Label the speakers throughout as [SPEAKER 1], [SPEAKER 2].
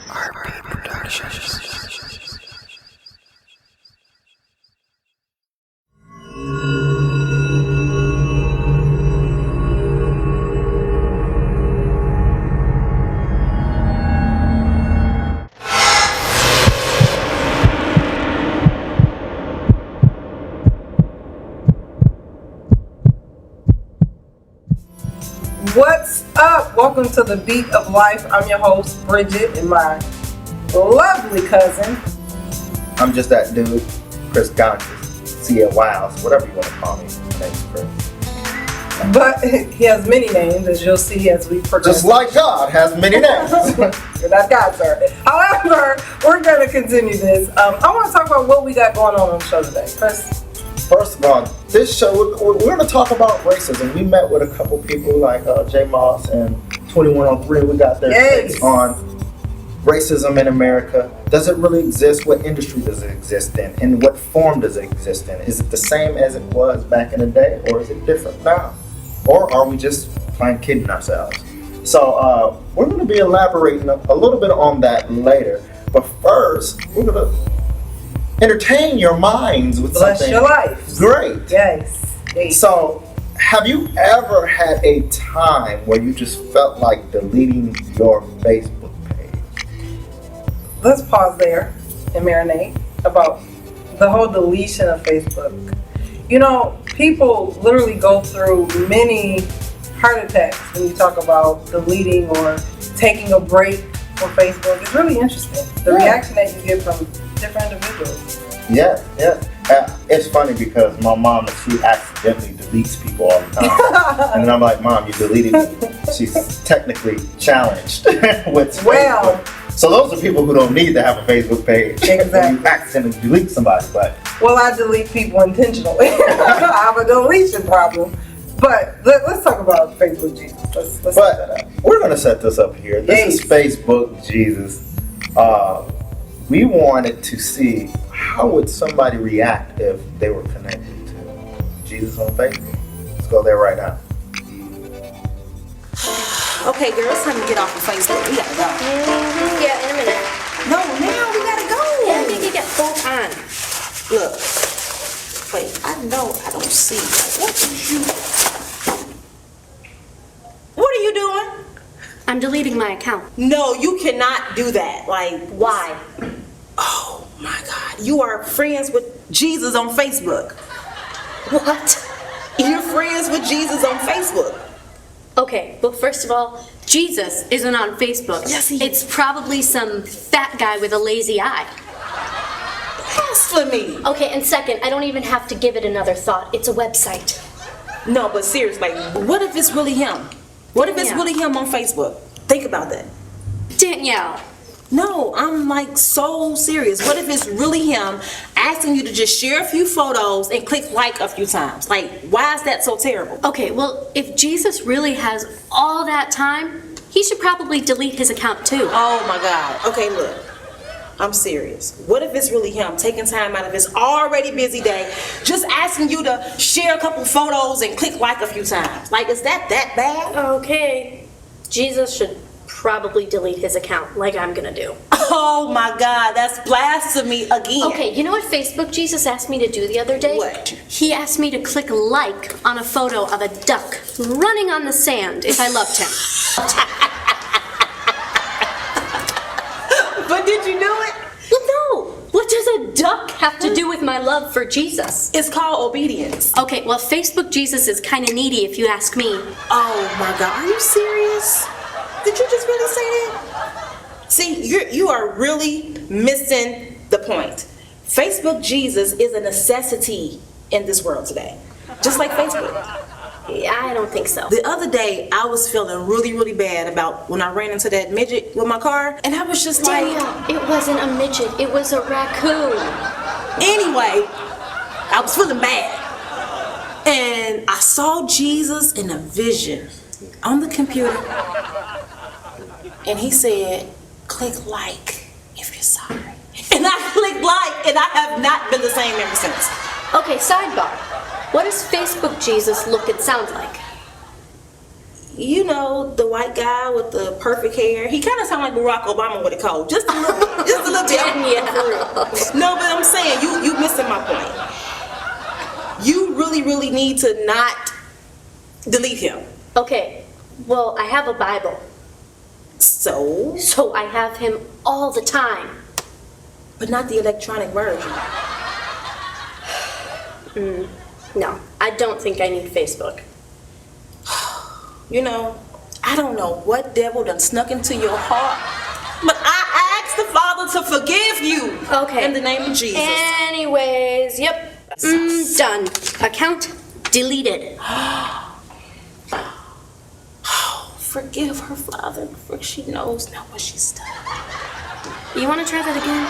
[SPEAKER 1] RP Productions.
[SPEAKER 2] What's up? Welcome to the Beat of Life. I'm your host, Bridget, and my lovely cousin.
[SPEAKER 1] I'm just that dude, Chris Gonchis, C.L. Wiles, whatever you want to call me. My name's Chris.
[SPEAKER 2] But he has many names, as you'll see as we progress.
[SPEAKER 1] Just like God has many names.
[SPEAKER 2] You're not God, sir. However, we're going to continue this. I want to talk about what we got going on the show today. Chris?
[SPEAKER 1] First of all, this show, we're going to talk about racism. We met with a couple people like J Moss and 2103. We got their takes on racism in America. Does it really exist? What industry does it exist in? And what form does it exist in? Is it the same as it was back in the day, or is it different now? Or are we just plain kidding ourselves? So we're going to be elaborating a little bit on that later. But first, we're going to entertain your minds with
[SPEAKER 2] Bless
[SPEAKER 1] something
[SPEAKER 2] your life.
[SPEAKER 1] great.
[SPEAKER 2] Yes.
[SPEAKER 1] So, have you ever had a time where you just felt like deleting your Facebook page?
[SPEAKER 2] Let's pause there and marinate about the whole deletion of Facebook. You know, people literally go through many heart attacks when you talk about deleting or taking a break from Facebook. It's really interesting, the reaction that you get from different individuals.
[SPEAKER 1] Yeah. It's funny because my mom, she accidentally deletes people all the time. And I'm like, Mom, you deleted me. She's technically challenged with Facebook. So those are people who don't need to have a Facebook page.
[SPEAKER 2] Exactly.
[SPEAKER 1] You accidentally delete somebody, but...
[SPEAKER 2] Well, I delete people intentionally. I have a deletion problem. But let's talk about Facebook Jesus. Let's set that up.
[SPEAKER 1] We're going to set this up here. This is Facebook Jesus. We wanted to see how would somebody react if they were connected to Jesus on Facebook. Let's go there right now.
[SPEAKER 3] Okay, girl, it's time to get off of Facebook. We gotta go.
[SPEAKER 4] Yeah, in a minute.
[SPEAKER 3] No, now we gotta go.
[SPEAKER 4] Yeah, hold on.
[SPEAKER 3] Look. Wait, I know I don't see. What is you? What are you doing?
[SPEAKER 4] I'm deleting my account.
[SPEAKER 3] No, you cannot do that. Like,
[SPEAKER 4] Why?
[SPEAKER 3] oh my God. You are friends with Jesus on Facebook.
[SPEAKER 4] What?
[SPEAKER 3] You're friends with Jesus on Facebook.
[SPEAKER 4] Okay, well, first of all, Jesus isn't on Facebook.
[SPEAKER 3] Yes, he is.
[SPEAKER 4] It's probably some fat guy with a lazy eye.
[SPEAKER 3] Blasphemy.
[SPEAKER 4] Okay, and second, I don't even have to give it another thought. It's a website.
[SPEAKER 3] No, but seriously, what if it's really him? What if it's
[SPEAKER 4] Yeah.
[SPEAKER 3] really him on Facebook? Think about that.
[SPEAKER 4] Danielle.
[SPEAKER 3] No, I'm like so serious. What if it's really him asking you to just share a few photos and click like a few times? Like, why is that so terrible?
[SPEAKER 4] Okay, well, if Jesus really has all that time, he should probably delete his account too.
[SPEAKER 3] Oh my God. Okay, look. I'm serious. What if it's really him taking time out of his already busy day, just asking you to share a couple photos and click like a few times? Like, is that bad?
[SPEAKER 4] Okay, Jesus should probably delete his account like I'm gonna do.
[SPEAKER 3] Oh my God, that's blasphemy again.
[SPEAKER 4] Okay, you know what Facebook Jesus asked me to do the other day?
[SPEAKER 3] What?
[SPEAKER 4] He asked me to click like on a photo of a duck running on the sand if I loved him.
[SPEAKER 3] But did you do it?
[SPEAKER 4] Well, no. What does a duck have to do with my love for Jesus?
[SPEAKER 3] It's called obedience.
[SPEAKER 4] Okay, well, Facebook Jesus is kind of needy if you ask me.
[SPEAKER 3] Oh my God, are you serious? Did you just really say that? See, you are really missing the point. Facebook Jesus is a necessity in this world today, just like Facebook.
[SPEAKER 4] Yeah, I don't think so.
[SPEAKER 3] The other day, I was feeling really, really bad about when I ran into that midget with my car, and I was just like...
[SPEAKER 4] Danielle, it wasn't a midget, it was a raccoon.
[SPEAKER 3] Anyway, I was feeling bad. And I saw Jesus in a vision on the computer. And he said, click like if you're sorry. And I clicked like, and I have not been the same ever since.
[SPEAKER 4] Okay, sidebar. What does Facebook Jesus look and sound like?
[SPEAKER 3] you know, the white guy with the perfect hair. He kind of sounds like Barack Obama with a cold. Just a little bit. Just a little bit. No, but I'm saying, you missing my point. You really, really need to not delete him.
[SPEAKER 4] Okay, well, I have a Bible.
[SPEAKER 3] So
[SPEAKER 4] I have him all the time.
[SPEAKER 3] But not the electronic version.
[SPEAKER 4] No, I don't think I need Facebook.
[SPEAKER 3] You know, I don't know what devil done snuck into your heart, but I asked the Father to forgive you.
[SPEAKER 4] Okay.
[SPEAKER 3] In the name of Jesus.
[SPEAKER 4] Anyways, yep. Done. Account deleted.
[SPEAKER 3] Forgive her, Father, for she knows not what she's done.
[SPEAKER 4] You want to try that again?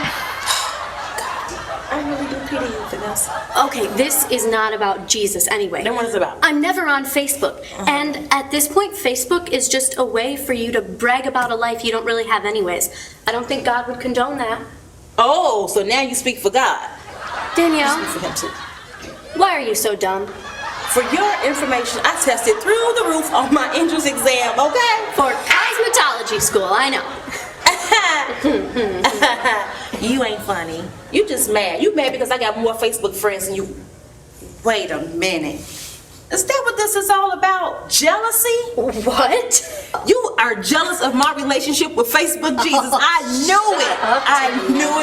[SPEAKER 3] I really do pity you, Vanessa.
[SPEAKER 4] Okay, this is not about Jesus anyway.
[SPEAKER 3] Then what is it about?
[SPEAKER 4] I'm never on Facebook. And at this point, Facebook is just a way for you to brag about a life you don't really have anyways. I don't think God would condone that.
[SPEAKER 3] Oh, so now you speak for God.
[SPEAKER 4] Danielle,
[SPEAKER 3] You speak for him too.
[SPEAKER 4] why are you so dumb?
[SPEAKER 3] For your information, I tested through the roof on my entrance exam, okay?
[SPEAKER 4] For cosmetology school, I know.
[SPEAKER 3] You ain't funny. You just mad. You mad because I got more Facebook friends than you. Wait a minute. Is that what this is all about? Jealousy?
[SPEAKER 4] What?
[SPEAKER 3] You are jealous of my relationship with Facebook Jesus. I knew it.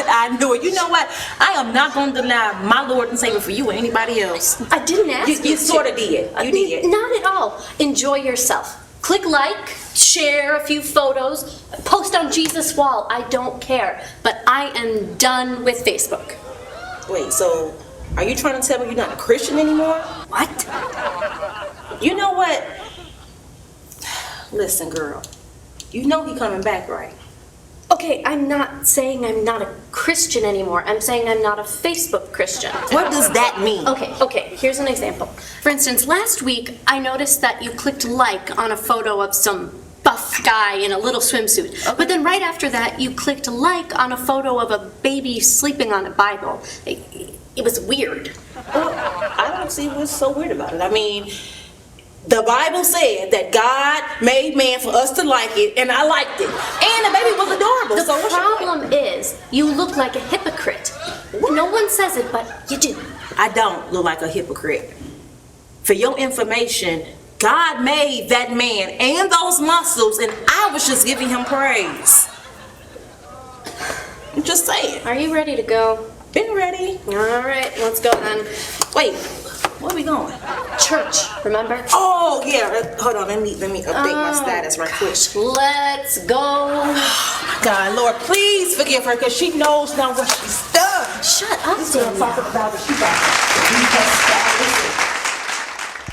[SPEAKER 3] I knew it. You know what? I am not going to deny my Lord and Savior for you or anybody else.
[SPEAKER 4] I didn't ask you.
[SPEAKER 3] You sort of did. You did.
[SPEAKER 4] Not at all. Enjoy yourself. Click like, share a few photos, post on Jesus' wall. I don't care. But I am done with Facebook.
[SPEAKER 3] Wait, so are you trying to tell me you're not a Christian anymore?
[SPEAKER 4] What?
[SPEAKER 3] You know what? Listen, girl. You know he coming back, right?
[SPEAKER 4] Okay, I'm not saying I'm not a Christian anymore. I'm saying I'm not a Facebook Christian.
[SPEAKER 3] What does that mean?
[SPEAKER 4] Okay, here's an example. For instance, last week I noticed that you clicked like on a photo of some buff guy in a little swimsuit.
[SPEAKER 3] Okay.
[SPEAKER 4] But then right after that, you clicked like on a photo of a baby sleeping on a Bible. It was weird.
[SPEAKER 3] Well, I don't see what's so weird about it. I mean, the Bible said that God made man for us to like it, and I liked it. And the baby was adorable.
[SPEAKER 4] The
[SPEAKER 3] So what's your point?
[SPEAKER 4] problem is, you look like a hypocrite. No one says it, but you do.
[SPEAKER 3] I don't look like a hypocrite. For your information, God made that man and those muscles, and I was just giving him praise. I'm just saying.
[SPEAKER 4] Are you ready to go?
[SPEAKER 3] Been ready.
[SPEAKER 4] All right, let's go then.
[SPEAKER 3] Wait, where are we going?
[SPEAKER 4] Church, remember?
[SPEAKER 3] Oh yeah. Hold on. Let me update my status right quick.
[SPEAKER 4] Let's go.
[SPEAKER 3] God, Lord, please forgive her because she knows now what she's done.
[SPEAKER 4] Shut up,
[SPEAKER 3] This is what I'm
[SPEAKER 4] Danielle.
[SPEAKER 3] talking about.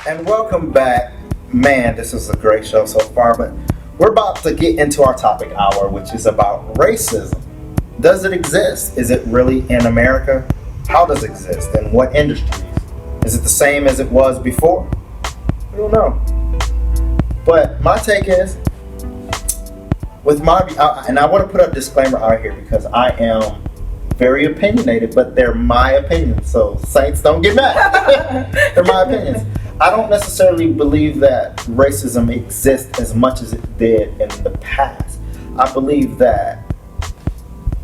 [SPEAKER 1] And welcome back. Man, this is a great show so far, but we're about to get into our topic hour, which is about racism. Does it exist? Is it really in America? How does it exist? In what industries? Is it the same as it was before? I don't know. But my take is, with my, and I want to put a disclaimer out here because I am very opinionated, but they're my opinions. So saints, don't get mad. They're my opinions. I don't necessarily believe that racism exists as much as it did in the past. I believe that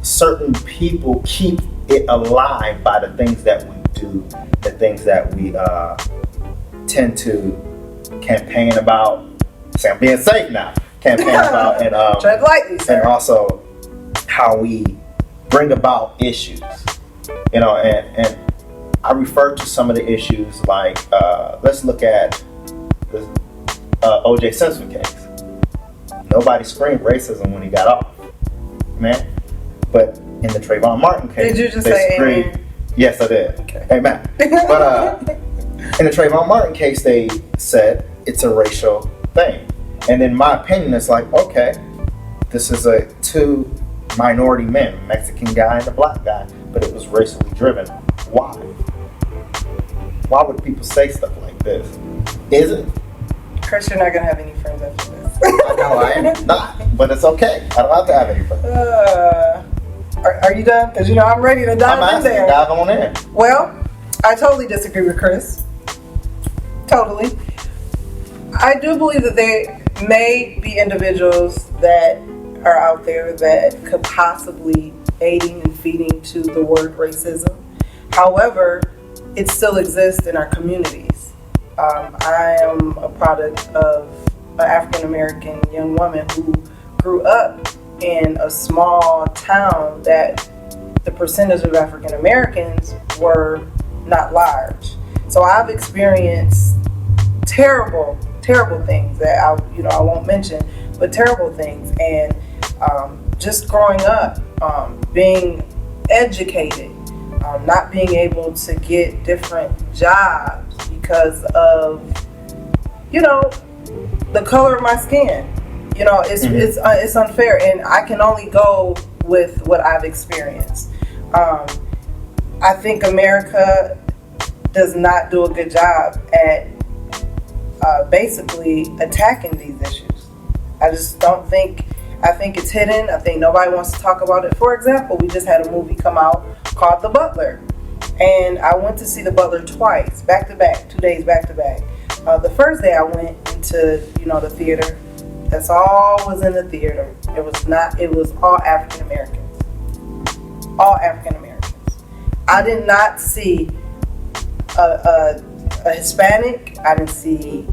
[SPEAKER 1] certain people keep it alive by the things that we do, the things that we tend to campaign about. Say I'm being safe now. Campaign about and
[SPEAKER 2] Tread lightly, sir.
[SPEAKER 1] and also how we bring about issues. You know, and I refer to some of the issues like let's look at the O.J. Simpson case. Nobody screamed racism when he got off, man. But in the Trayvon Martin case,
[SPEAKER 2] Did you just
[SPEAKER 1] they
[SPEAKER 2] say
[SPEAKER 1] screamed.
[SPEAKER 2] amen?
[SPEAKER 1] Yes, I did.
[SPEAKER 2] Okay.
[SPEAKER 1] Amen. But in the Trayvon Martin case, they said it's a racial thing. And in my opinion, it's like, okay, this is two minority men, Mexican guy and a black guy, but it was racially driven. Why? Why would people say stuff like this? Is it?
[SPEAKER 2] Chris, you're not going to have any friends after this.
[SPEAKER 1] I know I am not, but it's okay. I don't have to have any friends.
[SPEAKER 2] Are you done? Because, you know, I'm ready to dive
[SPEAKER 1] I'm
[SPEAKER 2] in
[SPEAKER 1] asking,
[SPEAKER 2] there.
[SPEAKER 1] dive on in.
[SPEAKER 2] Well, I totally disagree with Chris. Totally. I do believe that may be individuals that are out there that could possibly aiding and feeding to the word racism. However, it still exists in our communities. I am a product of an African American young woman who grew up in a small town that the percentage of African Americans were not large. So I've experienced terrible things that I won't mention, but terrible things. And just growing up, being educated, not being able to get different jobs because of, the color of my skin. It's unfair, and I can only go with what I've experienced. I think America does not do a good job at basically attacking these issues. I just don't think. I think it's hidden. I think nobody wants to talk about it. For example, we just had a movie come out called The Butler, and I went to see The Butler twice, back to back, 2 days back to back. The first day I went into the theater. That's all was in the theater. It was all African Americans. All African Americans. I did not see a Hispanic. I didn't see,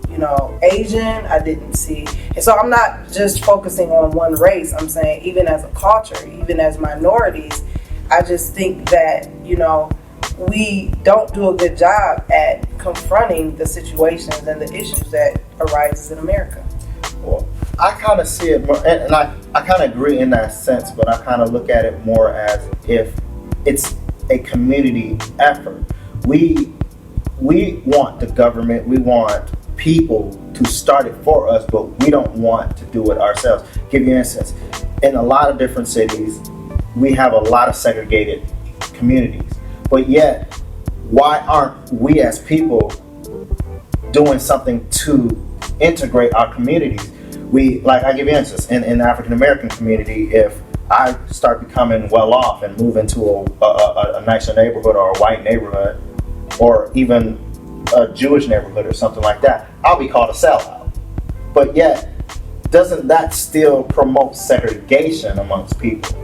[SPEAKER 2] Asian. I didn't see. And so I'm not just focusing on one race. I'm saying even as a culture, even as minorities, I just think that, we don't do a good job at confronting the situations and the issues that arises in America.
[SPEAKER 1] Well, I kind of see it more, and I kind of agree in that sense, but I kind of look at it more as if it's a community effort. We want the government, we want people to start it for us, but we don't want to do it ourselves. Give you an instance. In a lot of different cities, we have a lot of segregated communities, but yet, why aren't we as people doing something to integrate our communities? I give you an instance, in the African American community, if I start becoming well off and move into a nicer neighborhood or a white neighborhood, or even a Jewish neighborhood or something like that, I'll be called a sellout. But yet, doesn't that still promote segregation amongst people?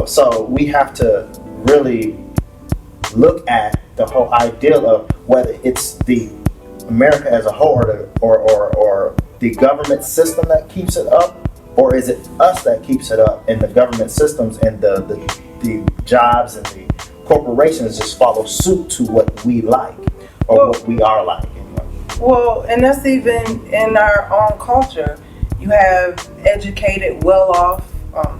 [SPEAKER 1] So we have to really look at the whole ideal of whether it's the America as a whole or the government system that keeps it up, or is it us that keeps it up, and the government systems and the jobs and the corporations just follow suit to what we like or what we are like anyway.
[SPEAKER 2] Well, and that's even in our own culture. You have educated, well-off,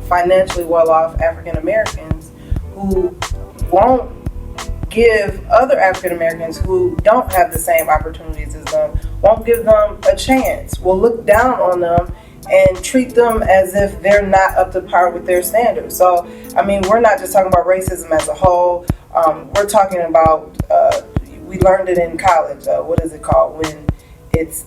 [SPEAKER 2] financially well-off African Americans who won't give other African Americans who don't have the same opportunities as them, won't give them a chance, will look down on them and treat them as if they're not up to par with their standards. So, we're not just talking about racism as a whole. We're talking about, we learned it in college. What is it called? When it's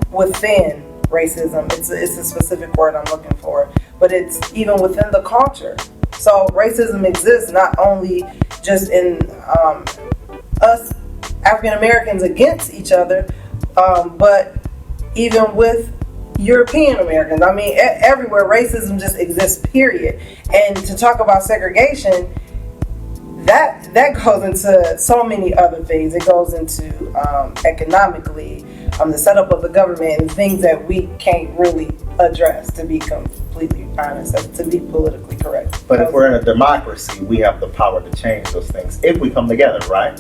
[SPEAKER 2] within racism. It's a specific word I'm looking for. But it's even within the culture. So racism exists not only just in us African Americans against each other, but even with European Americans. Everywhere racism just exists, period. And to talk about segregation, that goes into so many other things. It goes into economically, the setup of the government, and things that we can't really address, to be completely honest, to be politically correct.
[SPEAKER 1] But if we're in a democracy, we have the power to change those things if we come together, right?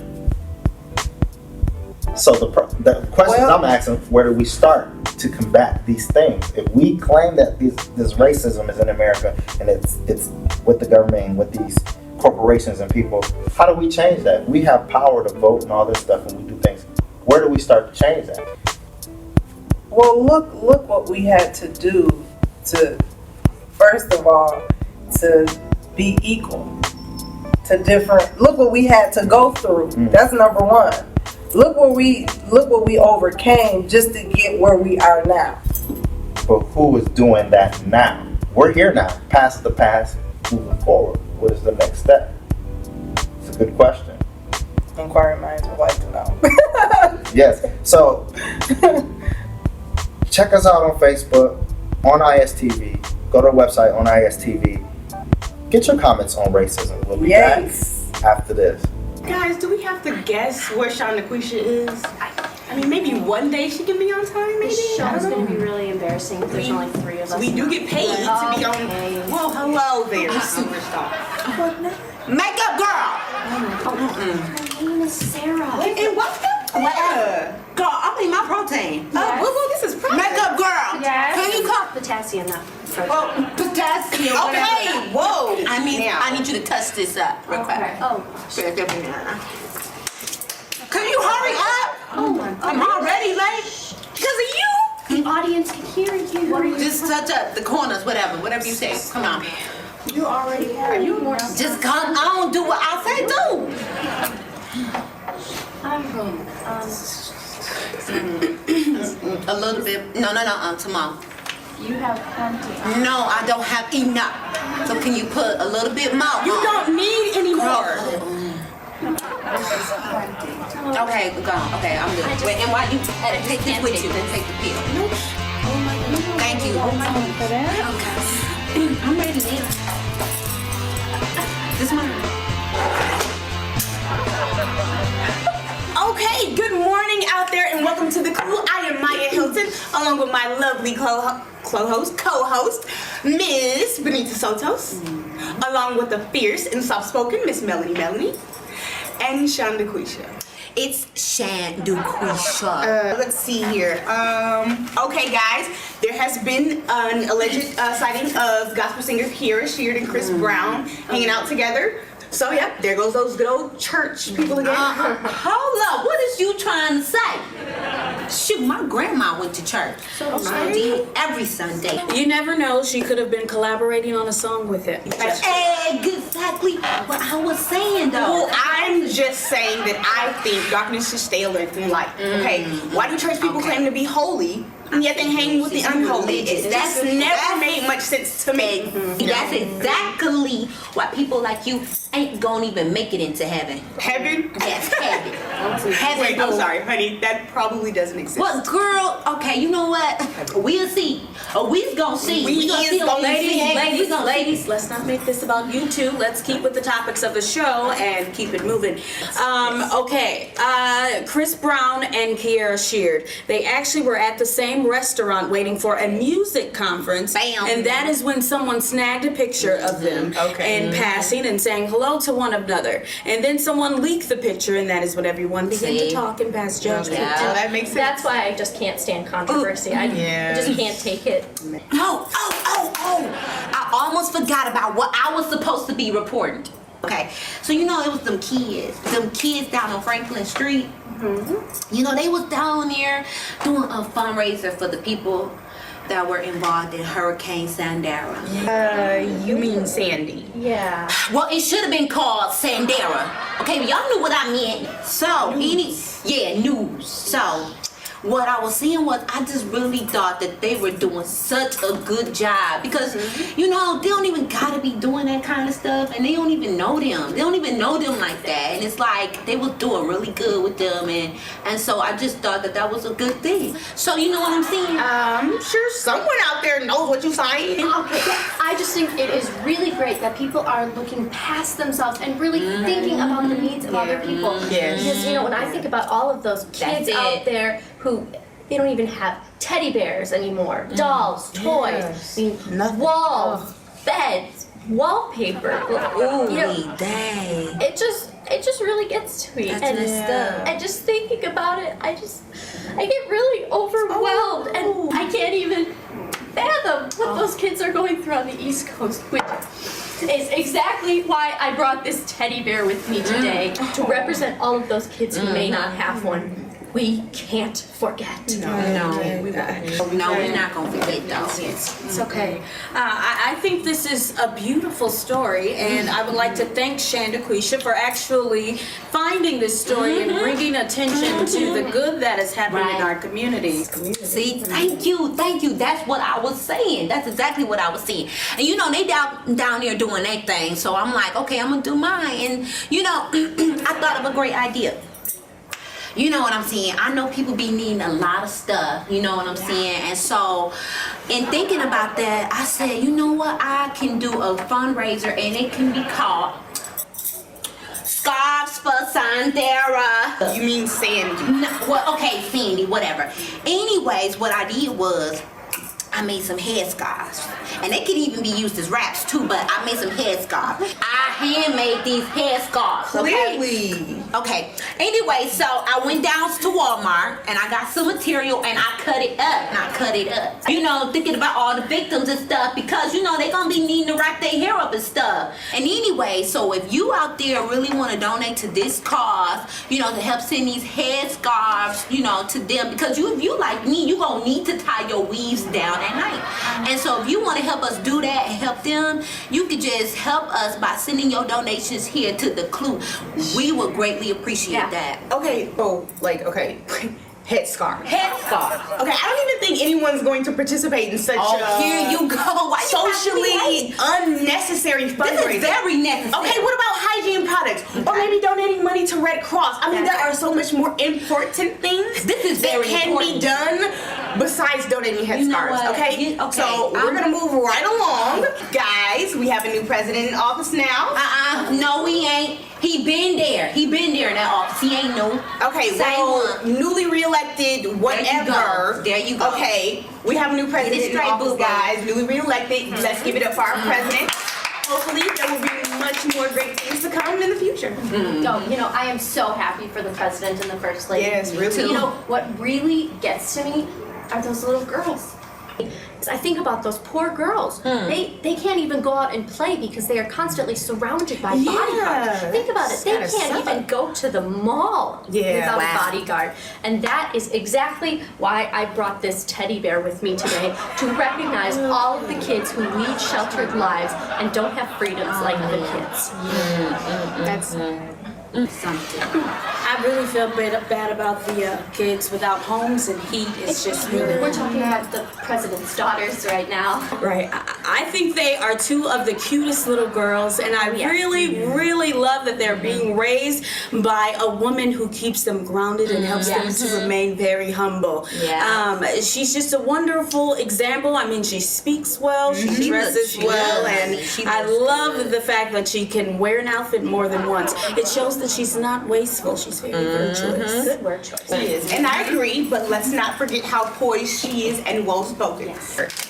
[SPEAKER 1] So the questions I'm asking, where do we start to combat these things? If we claim that this racism is in America and it's with the government and with these corporations and people, how do we change that? We have power to vote and all this stuff, and we do things. Where do we start to change that?
[SPEAKER 2] Well, look what we had to do to, first of all, to be equal to different. Look what we had to go through. That's number one. Look what we overcame just to get where we are now.
[SPEAKER 1] But who is doing that now? We're here now. Past the past, moving forward. What is the next step? It's a good question.
[SPEAKER 2] Inquiring minds would like to know.
[SPEAKER 1] Yes. So check us out on Facebook, on ISTV. Go to our website on ISTV. Get your comments on racism. We'll be back after this.
[SPEAKER 5] Guys, do we have to guess where Sean Laquisha is? I mean, maybe one day she can be on time, maybe?
[SPEAKER 4] This show is going to be really embarrassing if there's only 3 of us.
[SPEAKER 5] We do get paid to be on. Well, hello there, superstar. Makeup girl!
[SPEAKER 4] My name is Sarah.
[SPEAKER 5] And what's the girl, I need my protein. Well, this is protein. Makeup girl.
[SPEAKER 4] Yes.
[SPEAKER 5] Can you come?
[SPEAKER 4] Potassium, not protein.
[SPEAKER 5] Oh, potassium. Okay, whoa.
[SPEAKER 6] I need you to touch this up real quick.
[SPEAKER 4] Oh,
[SPEAKER 5] Can you hurry up? I'm already late because of you.
[SPEAKER 4] the audience can hear you. What are you?
[SPEAKER 6] Just touch up the corners, whatever you say. Come on.
[SPEAKER 4] You already have. You more.
[SPEAKER 6] Just come on, do what I say do. A little bit. No, tomorrow.
[SPEAKER 4] You have plenty.
[SPEAKER 6] No, I don't have enough. So can you put a little bit more?
[SPEAKER 5] You don't need any more.
[SPEAKER 6] Okay, go on. Okay, I'm good. Wait, and why you take this with you? Then take the pill. Thank you. Okay. I'm ready now. This one.
[SPEAKER 5] Okay, good morning out there and welcome to The Clue. I am Maya Hilton along with my lovely co-host, Miss Benita Sotos, along with the fierce and soft-spoken Miss Melanie, and Sean Laquisha.
[SPEAKER 6] It's Shanduquisha.
[SPEAKER 5] Let's see here. Okay, guys, there has been an alleged sighting of gospel singer Kiera Sheard and Chris Brown hanging out together. So, yeah, there goes those good old church people again.
[SPEAKER 6] Hold up, what is you trying to say? Shoot, my grandma went to church. So did every Sunday.
[SPEAKER 7] You never know, she could have been collaborating on a song with it.
[SPEAKER 6] Exactly what I was saying, though.
[SPEAKER 5] Well, I'm just saying that I think darkness should stay alert from light. Okay? Why do church people claim to be holy, and yet they hang with the unholy? That's never made much sense to me.
[SPEAKER 6] That's exactly why people like you ain't gonna even make it into heaven.
[SPEAKER 5] Heaven?
[SPEAKER 6] Yes, heaven. Heaven.
[SPEAKER 5] Wait, I'm sorry, honey. That probably doesn't exist.
[SPEAKER 6] Well, girl, okay, you know what? We'll see. We's gonna see.
[SPEAKER 5] We
[SPEAKER 6] gonna
[SPEAKER 5] is
[SPEAKER 6] see.
[SPEAKER 5] gonna see.
[SPEAKER 7] Ladies, let's not make this about you two. Let's keep with the topics of the show and keep it moving. Chris Brown and Kiera Sheard. They actually were at the same restaurant waiting for a music conference.
[SPEAKER 6] Bam.
[SPEAKER 7] And that is when someone snagged a picture of them in passing and saying hello to one another. And then someone leaked the picture, and that is when everyone began to talk and pass judgment.
[SPEAKER 5] Oh, that makes sense.
[SPEAKER 4] That's why I just can't stand controversy. I just can't take it.
[SPEAKER 6] Oh! I almost forgot about what I was supposed to be reporting. Okay, so you know it was them kids down on Franklin Street. You know, they was down there doing a fundraiser for the people that were involved in Hurricane Sandara.
[SPEAKER 5] You mean Sandy?
[SPEAKER 4] Yeah.
[SPEAKER 6] Well, it should have been called Sandara. Okay, but y'all knew what I meant. So, news. So, what I was seeing was I just really thought that they were doing such a good job because, you know, they don't even gotta be doing that kind of stuff and they don't even know them. They don't even know them like that. And it's like they was doing really good with them and so I just thought that was a good thing. So, you know what I'm saying?
[SPEAKER 5] I'm sure someone out there knows what you're saying.
[SPEAKER 4] Okay, I just think it is really great that people are looking past themselves and really thinking about the needs of other people.
[SPEAKER 5] Yes.
[SPEAKER 4] Because, you know, when I think about all of those kids out there who they don't even have teddy bears anymore, dolls, toys, walls, beds, wallpaper.
[SPEAKER 6] Ooh,
[SPEAKER 4] you know,
[SPEAKER 6] dang.
[SPEAKER 4] it just really gets to me.
[SPEAKER 6] That's
[SPEAKER 4] and,
[SPEAKER 6] messed up.
[SPEAKER 4] and just thinking about it, I get really overwhelmed and I can't even fathom what those kids are going through on the East Coast, which is exactly why I brought this teddy bear with me today to represent all of those kids who may not have one. We can't forget.
[SPEAKER 6] No, we're not gonna forget though.
[SPEAKER 4] It's okay.
[SPEAKER 7] I think this is a beautiful story, and I would like to thank Shanduquisha for actually finding this story and bringing attention to the good that is happening in our community.
[SPEAKER 6] See, thank you. That's what I was saying. That's exactly what I was saying. And you know, they down there doing their thing, so I'm like, okay, I'm gonna do mine. And you know, I thought of a great idea. you know what I'm saying? I know people be needing a lot of stuff, you know what I'm saying? And so, in thinking about that, I said, you know what? I can do a fundraiser, and it can be called Scarves for Sandera.
[SPEAKER 5] You mean Sandy?
[SPEAKER 6] No, well, okay, Sandy, whatever. Anyways, what I did was I made some headscarves, and they could even be used as wraps too. But I made some headscarves. I handmade these headscarves. Okay?
[SPEAKER 5] Clearly.
[SPEAKER 6] Okay. Anyway, so I went down to Walmart and I got some material and I cut it up. You know, thinking about all the victims and stuff, because you know they gonna be needing to wrap their hair up and stuff. And anyway, so if you out there really want to donate to this cause, you know, to help send these headscarves, you know, to them, because if you like me, you gonna need to tie your weaves down at night. And so if you want to help us do that and help them, you could just help us by sending your donations here to the Clue. We would greatly appreciate that.
[SPEAKER 5] Okay, headscarf.
[SPEAKER 6] Headscarf.
[SPEAKER 5] Okay, I don't even think anyone's going to participate in such a
[SPEAKER 6] here you go. Why you
[SPEAKER 5] socially unnecessary fundraiser.
[SPEAKER 6] This is very necessary.
[SPEAKER 5] Okay, what about hygiene products? Or maybe donating money to Red Cross? I mean, there are so much more important things
[SPEAKER 6] This is
[SPEAKER 5] that
[SPEAKER 6] very
[SPEAKER 5] can
[SPEAKER 6] important.
[SPEAKER 5] be done besides donating headscarves,
[SPEAKER 6] what?
[SPEAKER 5] okay?
[SPEAKER 6] Okay,
[SPEAKER 5] So we're gonna move right along. Guys, we have a new president in office now.
[SPEAKER 6] No, he ain't. He been there in that office. He ain't new.
[SPEAKER 5] Okay,
[SPEAKER 6] Same
[SPEAKER 5] well,
[SPEAKER 6] one.
[SPEAKER 5] newly reelected, whatever.
[SPEAKER 6] There you go.
[SPEAKER 5] Okay, we have a new president in
[SPEAKER 6] straight,
[SPEAKER 5] office,
[SPEAKER 6] boo-boo.
[SPEAKER 5] guys. Newly reelected. Let's give it up for our president. Hopefully, there will be much more great things to come in the future.
[SPEAKER 4] Oh, you know, I am so happy for the president and the first lady.
[SPEAKER 5] Yes, really.
[SPEAKER 4] So, you know, what really gets to me are those little girls. I think about those poor girls. They can't even go out and play because they are constantly surrounded by bodyguards. Think about it. They
[SPEAKER 5] Kinda
[SPEAKER 4] can't
[SPEAKER 5] suck.
[SPEAKER 4] even go to the mall without a bodyguard. And that is exactly why I brought this teddy bear with me today, to recognize all of the kids who lead sheltered lives and don't have freedoms like the kids.
[SPEAKER 5] That's
[SPEAKER 6] Something.
[SPEAKER 7] I really feel bad about the kids without homes and heat. It's just really.
[SPEAKER 4] We're talking about the president's daughters right now.
[SPEAKER 7] Right. I think they are two of the cutest little girls, and I really love that they're being raised by a woman who keeps them grounded and helps them to remain very humble. She's just a wonderful example. I mean, she speaks well, she dresses well, and I love the fact that she can wear an outfit more than once. It shows that she's not wasteful. She's very virtuous.
[SPEAKER 4] Good word choice.
[SPEAKER 5] She is. And I agree, but let's not forget how poised she is and well-spoken.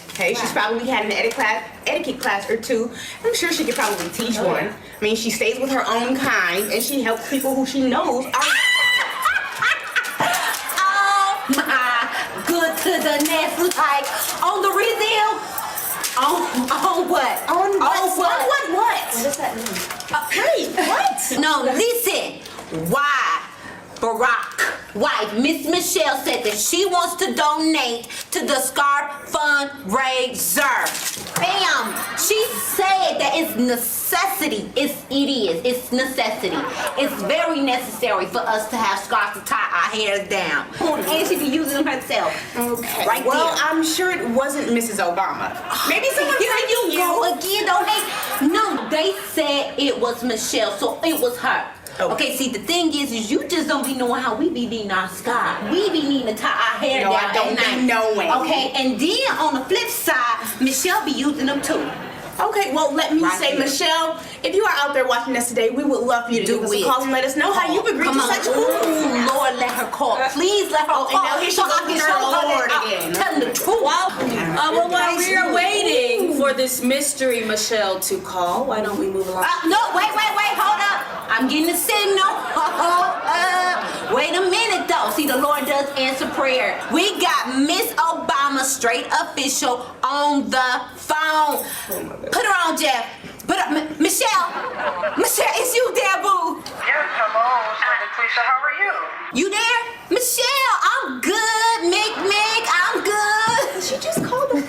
[SPEAKER 5] Okay, she's probably had an etiquette class or two. I'm sure she could probably teach one. I mean, she stays with her own kind, and she helps people who she knows are...
[SPEAKER 6] Oh my, good to the next, like on the reveal. On what?
[SPEAKER 5] On what?
[SPEAKER 4] What does that mean?
[SPEAKER 5] Hey, what?
[SPEAKER 6] No, listen. Why Barack wife, Miss Michelle, said that she wants to donate to the Scarf fundraiser. Bam! She said that it's necessity. It's necessity. It's very necessary for us to have scarves to tie our hair down. And she be using them herself.
[SPEAKER 5] Okay.
[SPEAKER 6] Right
[SPEAKER 5] well,
[SPEAKER 6] there.
[SPEAKER 5] I'm sure it wasn't Mrs. Obama. Maybe someone
[SPEAKER 6] Here
[SPEAKER 5] like
[SPEAKER 6] you go again, don't they? No, they said it was Michelle, so it was her. Okay, see, the thing is you just don't be knowing how we be needing our scarf. We be needing to tie our hair
[SPEAKER 5] No,
[SPEAKER 6] down
[SPEAKER 5] I don't
[SPEAKER 6] at night.
[SPEAKER 5] be knowing.
[SPEAKER 6] Okay, and then on the flip side, Michelle be using them too.
[SPEAKER 5] Okay, well, let me say,
[SPEAKER 6] here.
[SPEAKER 5] Michelle, if you are out there watching us today, we would love for you to give us a call and let us know how you've agreed to such cool.
[SPEAKER 6] Ooh, Lord, let her call. Please let her call.
[SPEAKER 5] and now here she
[SPEAKER 6] so
[SPEAKER 5] goes
[SPEAKER 6] I can
[SPEAKER 5] with
[SPEAKER 6] show
[SPEAKER 5] her
[SPEAKER 6] her
[SPEAKER 5] Lord
[SPEAKER 6] that
[SPEAKER 5] again.
[SPEAKER 6] I'm telling the truth.
[SPEAKER 7] Well, while we are waiting for this mystery Michelle to call, why don't we move along?
[SPEAKER 6] No, wait, hold up. I'm getting a signal. Wait a minute though. See, the Lord does answer prayer. We got Miss Obama, straight official, on the phone. Put her on, Jeff. Put up, Michelle. Michelle, it's you there, boo.
[SPEAKER 8] Yes, hello, Shannon Quisha, how are you?
[SPEAKER 6] You there? Michelle, I'm good. Mick, I'm good.
[SPEAKER 4] She just called the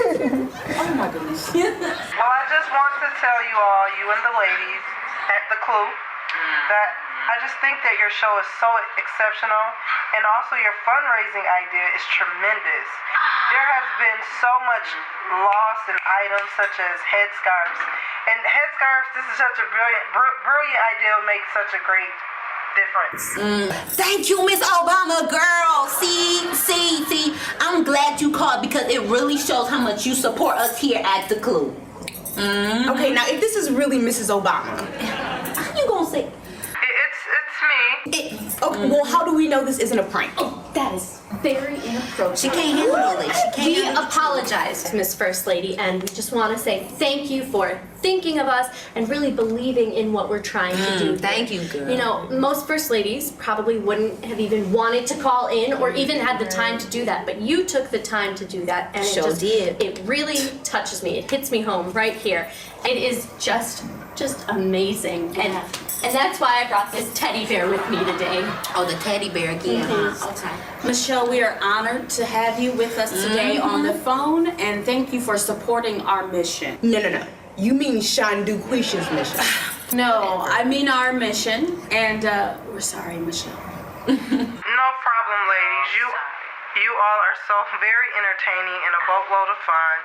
[SPEAKER 7] Oh my goodness.
[SPEAKER 8] Well, I just wanted to tell you all, you and the ladies at the Clue, that I just think that your show is so exceptional, and also your fundraising idea is tremendous. There has been so much loss in items such as headscarves. And headscarves, this is such a brilliant idea, will make such a great different.
[SPEAKER 6] Thank you, Miss Obama, girl. See. I'm glad you called because it really shows how much you support us here at the Clue.
[SPEAKER 5] Okay, now if this is really Mrs. Obama,
[SPEAKER 6] How you gonna say?
[SPEAKER 8] It's me.
[SPEAKER 5] okay, well, how do we know this isn't a prank?
[SPEAKER 4] That is very inappropriate.
[SPEAKER 6] She can't handle it. She can't
[SPEAKER 4] We
[SPEAKER 6] handle it.
[SPEAKER 4] apologize, Miss First Lady, and we just want to say thank you for thinking of us and really believing in what we're trying to do.
[SPEAKER 6] Thank you, girl.
[SPEAKER 4] You know, most First Ladies probably wouldn't have even wanted to call in or even had the time to do that, but you took the time to do that, and
[SPEAKER 6] Sure did.
[SPEAKER 4] it really touches me. It hits me home right here. It is just amazing, and that's why I brought this teddy bear with me today.
[SPEAKER 6] Oh, the teddy bear again. Huh? Okay.
[SPEAKER 7] Michelle, we are honored to have you with us today on the phone, and thank you for supporting our mission.
[SPEAKER 5] No. You mean Shandu Quisha's mission.
[SPEAKER 7] No, I mean our mission, and we're sorry, Michelle.
[SPEAKER 8] No problem, ladies. You all are so very entertaining and a boatload of fun.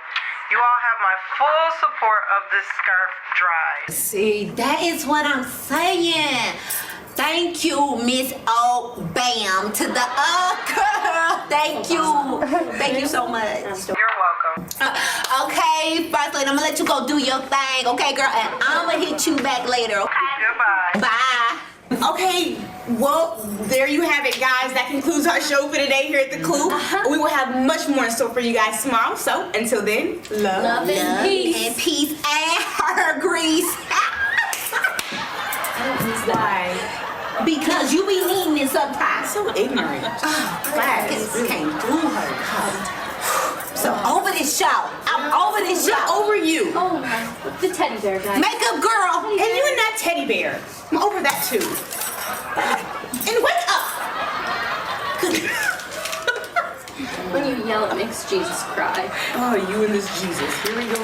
[SPEAKER 8] You all have my full support of this scarf drive.
[SPEAKER 6] See, that is what I'm saying. Thank you, Miss Bam to the girl. Thank you so much.
[SPEAKER 8] You're welcome.
[SPEAKER 6] Okay, First Lady, I'm gonna let you go do your thing, okay, girl? And I'm gonna hit you back later, okay?
[SPEAKER 8] Goodbye.
[SPEAKER 6] Bye.
[SPEAKER 5] Okay, well, there you have it, guys. That concludes our show for today here at the Clue. We will have much more in store for you guys tomorrow. So until then,
[SPEAKER 4] Love and peace.
[SPEAKER 6] And peace and her grease.
[SPEAKER 5] why?
[SPEAKER 6] Because you be needing it sometimes.
[SPEAKER 5] So ignorant.
[SPEAKER 6] Glad this came through her. So over this show. I'm over this show.
[SPEAKER 5] Not over you.
[SPEAKER 4] Oh my, the teddy bear guy.
[SPEAKER 6] Makeup girl.
[SPEAKER 5] And you and that teddy bear. I'm over that too. And wake up.
[SPEAKER 4] When you yell, it makes Jesus cry.
[SPEAKER 5] Oh, you and this Jesus. Here we go.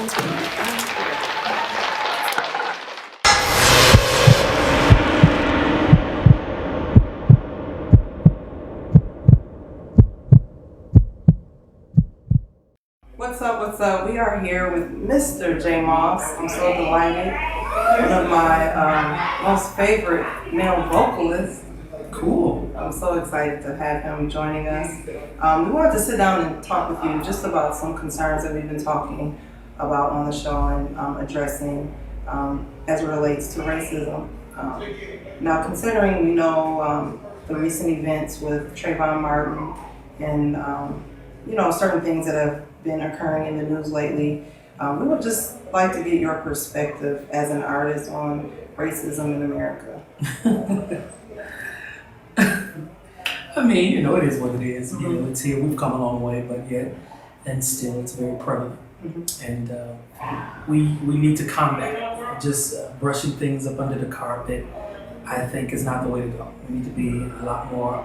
[SPEAKER 2] What's up? We are here with Mr. J. Moss. I'm so delighted. One of my most favorite male vocalists.
[SPEAKER 9] Cool.
[SPEAKER 2] I'm so excited to have him joining us. We wanted to sit down and talk with you just about some concerns that we've been talking about on the show and addressing as it relates to racism. Now, considering we know the recent events with Trayvon Martin and certain things that have been occurring in the news lately, we would just like to get your perspective as an artist on racism in America.
[SPEAKER 9] I mean, it is what it is. It's here. We've come a long way, but yet, and still, it's very prevalent. And we need to combat it. Just brushing things up under the carpet, I think, is not the way to go. We need to be a lot more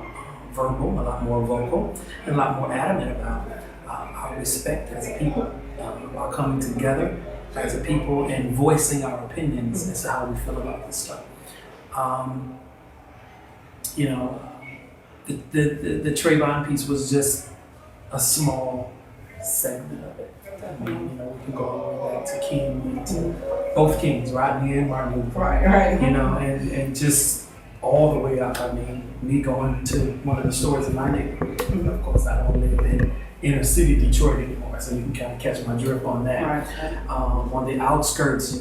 [SPEAKER 9] verbal, a lot more vocal, and a lot more adamant about our respect as a people, our coming together as a people, and voicing our opinions as to how we feel about this stuff. The Trayvon piece was just a small segment of it. I mean, we can go all the way back to King, to both Kings, Rodney and Martin Luther.
[SPEAKER 2] Right.
[SPEAKER 9] And just all the way up. I mean, me going to one of the stores in my neighborhood. Of course, I don't live in inner city Detroit anymore, so you can kind of catch my drift on that.
[SPEAKER 2] Right.
[SPEAKER 9] On the outskirts,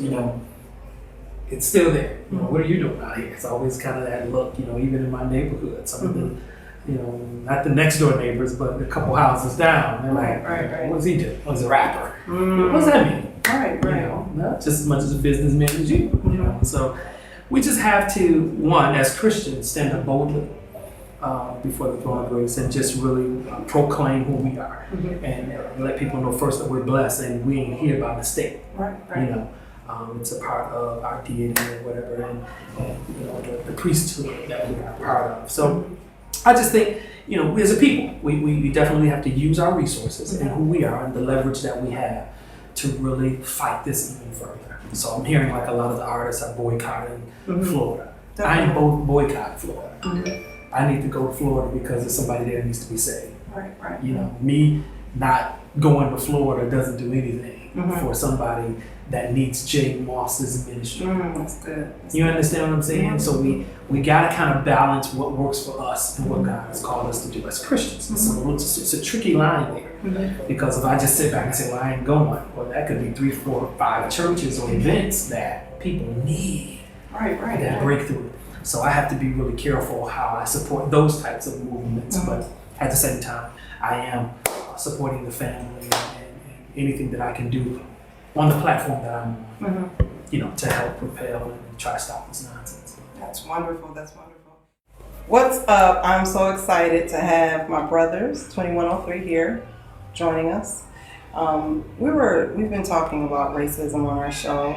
[SPEAKER 9] it's still there. What are you doing out here? It's always kind of that look, even in my neighborhood. Some of the, not the next door neighbors, but a couple houses down. They're like,
[SPEAKER 2] Right.
[SPEAKER 9] What's he doing? He's a rapper. What does that mean?
[SPEAKER 2] Right.
[SPEAKER 9] Not just as much as a businessman as you. So we just have to, one, as Christians, stand up boldly before the throne of grace and just really proclaim who we are and let people know first that we're blessed and we ain't here by mistake.
[SPEAKER 2] Right.
[SPEAKER 9] It's a part of our deity or whatever, and the priesthood that we are a part of. So I just think, as a people, we definitely have to use our resources and who we are and the leverage that we have to really fight this even further. So I'm hearing like a lot of the artists are boycotting Florida. I ain't boycotting Florida. I need to go to Florida because there's somebody there that needs to be saved.
[SPEAKER 2] Right.
[SPEAKER 9] Me not going to Florida doesn't do anything. for somebody that needs Jay Moss's ministry.
[SPEAKER 2] That's good.
[SPEAKER 9] You understand what I'm saying? So we got to kind of balance what works for us and what God has called us to do as Christians. It's a tricky line there, because if I just sit back and say, well, I ain't going, well, that could be 3, 4, 5 churches or events that people need that breakthrough. So I have to be really careful how I support those types of movements, but at the same time, I am supporting the family and anything that I can do on the platform that I'm on, to help propel and try to stop this nonsense.
[SPEAKER 2] That's wonderful. That's wonderful. What's up? I'm so excited to have my brothers, 2103 here, joining us. We've been talking about racism on our show,